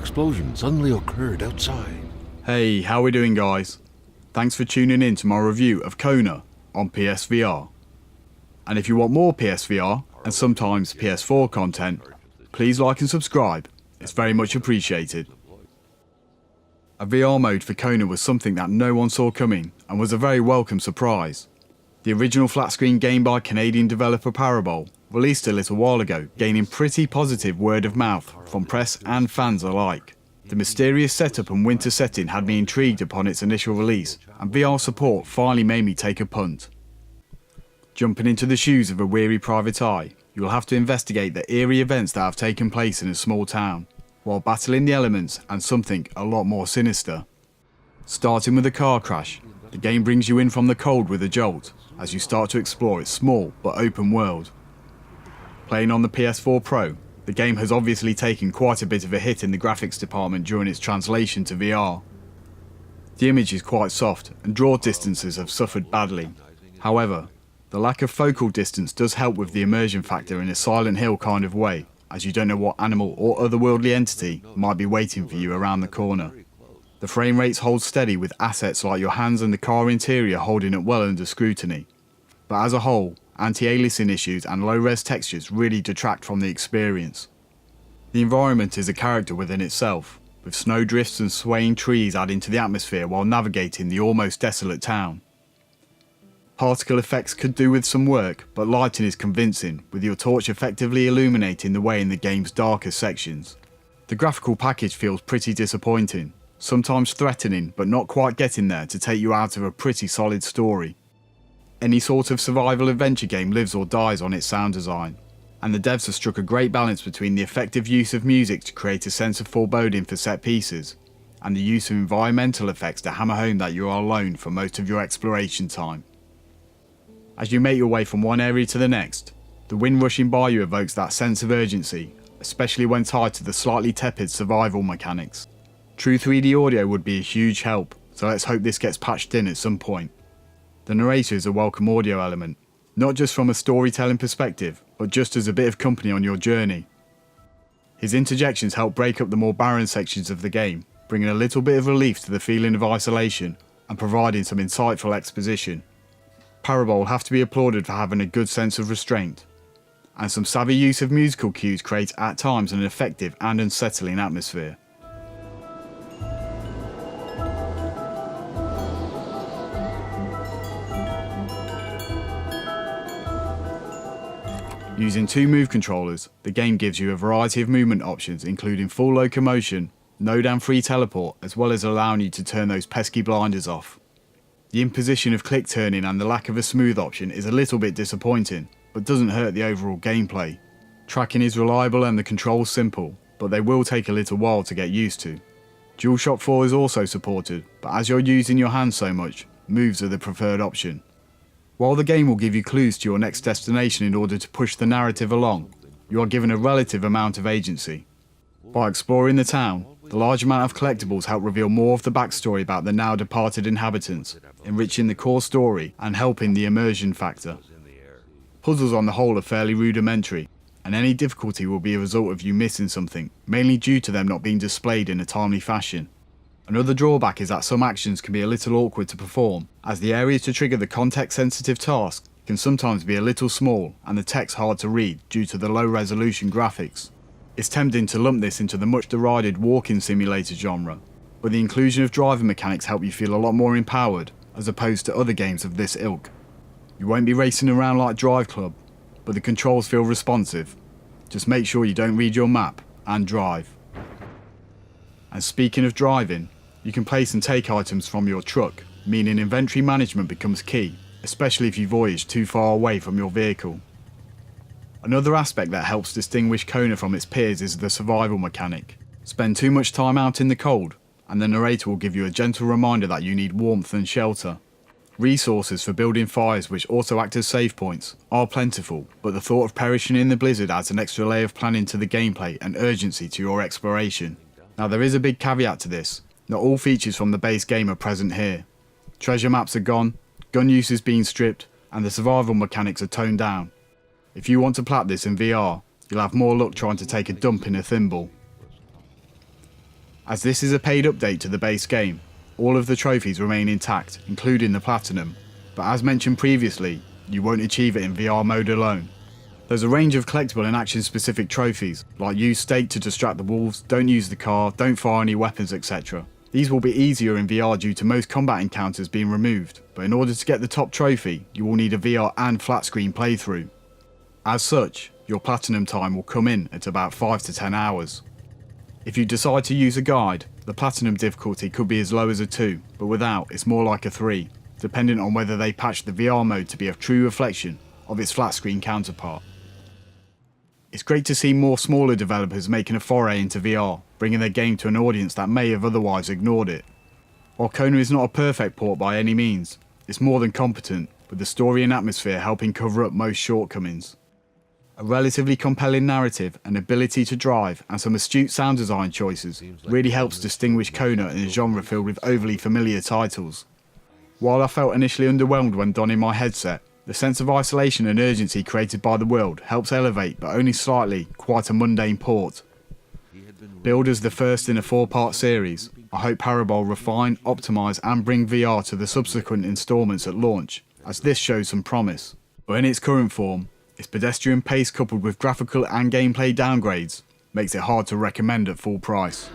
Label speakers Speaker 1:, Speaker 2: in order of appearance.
Speaker 1: explosion suddenly occurred outside.
Speaker 2: Hey, how we doing, guys? Thanks for tuning in to my review of Kona on PSVR. And if you want more PSVR and sometimes PS4 content, please like and subscribe. It's very much appreciated. A VR mode for Kona was something that no one saw coming and was a very welcome surprise. The original flat screen game by Canadian developer Parabole released a little while ago, gaining pretty positive word of mouth from press and fans alike. The mysterious setup and winter setting had me intrigued upon its initial release, and VR support finally made me take a punt. Jumping into the shoes of a weary private eye, you will have to investigate the eerie events that have taken place in a small town, while battling the elements and something a lot more sinister. Starting with a car crash, the game brings you in from the cold with a jolt, as you start to explore its small but open world. Playing on the PS4 Pro, the game has obviously taken quite a bit of a hit in the graphics department during its translation to VR. The image is quite soft and draw distances have suffered badly. However, the lack of focal distance does help with the immersion factor in a Silent Hill kind of way, as you don't know what animal or otherworldly entity might be waiting for you around the corner. The frame rates hold steady with assets like your hands and the car interior holding up well under scrutiny. But as a whole, anti-aliasing issues and low-res textures really detract from the experience. The environment is a character within itself, with snowdrifts and swaying trees adding to the atmosphere while navigating the almost desolate town. Particle effects could do with some work, but lighting is convincing, with your torch effectively illuminating the way in the game's darker sections. The graphical package feels pretty disappointing, sometimes threatening but not quite getting there to take you out of a pretty solid story. Any sort of survival adventure game lives or dies on its sound design, and the devs have struck a great balance between the effective use of music to create a sense of foreboding for set pieces, and the use of environmental effects to hammer home that you are alone for most of your exploration time. As you make your way from one area to the next, the wind rushing by you evokes that sense of urgency, especially when tied to the slightly tepid survival mechanics. True 3D audio would be a huge help, so let's hope this gets patched in at some point. The narrator is a welcome audio element, not just from a storytelling perspective, but just as a bit of company on your journey. His interjections help break up the more barren sections of the game, bringing a little bit of relief to the feeling of isolation and providing some insightful exposition. Parabole have to be applauded for having a good sense of restraint, and some savvy use of musical cues creates at times an effective and unsettling atmosphere. Using two move controllers, the game gives you a variety of movement options including full locomotion, node and free teleport, as well as allowing you to turn those pesky blinders off. The imposition of click turning and the lack of a smooth option is a little bit disappointing, but doesn't hurt the overall gameplay. Tracking is reliable and the controls simple, but they will take a little while to get used to. DualShock 4 is also supported, but as you're using your hands so much, moves are the preferred option. While the game will give you clues to your next destination in order to push the narrative along, you are given a relative amount of agency. By exploring the town, the large amount of collectibles help reveal more of the backstory about the now departed inhabitants, enriching the core story and helping the immersion factor. Puzzles on the whole are fairly rudimentary, and any difficulty will be a result of you missing something, mainly due to them not being displayed in a timely fashion. Another drawback is that some actions can be a little awkward to perform, as the areas to trigger the context-sensitive task can sometimes be a little small and the text hard to read due to the low-resolution graphics. It's tempting to lump this into the much-derided walking simulator genre, but the inclusion of driving mechanics help you feel a lot more empowered, as opposed to other games of this ilk. You won't be racing around like Drive Club, but the controls feel responsive. Just make sure you don't read your map and drive. And speaking of driving, you can place and take items from your truck, meaning inventory management becomes key, especially if you voyage too far away from your vehicle. Another aspect that helps distinguish Kona from its peers is the survival mechanic. Spend too much time out in the cold, and the narrator will give you a gentle reminder that you need warmth and shelter. Resources for building fires, which also act as save points, are plentiful, but the thought of perishing in the blizzard adds an extra layer of planning to the gameplay and urgency to your exploration. Now there is a big caveat to this. Not all features from the base game are present here. Treasure maps are gone, gun use is being stripped, and the survival mechanics are toned down. If you want to plat this in VR, you'll have more luck trying to take a dump in a thimble. As this is a paid update to the base game, all of the trophies remain intact, including the Platinum, but as mentioned previously, you won't achieve it in VR mode alone. There's a range of collectible and action specific trophies, like use stake to distract the wolves, don't use the car, don't fire any weapons, etc. These will be easier in VR due to most combat encounters being removed, but in order to get the top trophy, you will need a VR and flat screen playthrough. As such, your Platinum time will come in at about 5 to 10 hours. If you decide to use a guide, the Platinum difficulty could be as low as a 2, but without, it's more like a 3, depending on whether they patch the VR mode to be a true reflection of its flat screen counterpart. It's great to see more smaller developers making a foray into VR, bringing their game to an audience that may have otherwise ignored it. While Kona is not a perfect port by any means, it's more than competent, with the story and atmosphere helping cover up most shortcomings. A relatively compelling narrative, an ability to drive, and some astute sound design choices really helps distinguish Kona in a genre filled with overly familiar titles. While I felt initially underwhelmed when donning my headset, the sense of isolation and urgency created by the world helps elevate, but only slightly, quite a mundane port. Billed as the first in a 4-part series, I hope Parabole refine, optimise and bring VR to the subsequent instalments at launch, as this shows some promise. But in its current form, its pedestrian pace coupled with graphical and gameplay downgrades makes it hard to recommend at full price.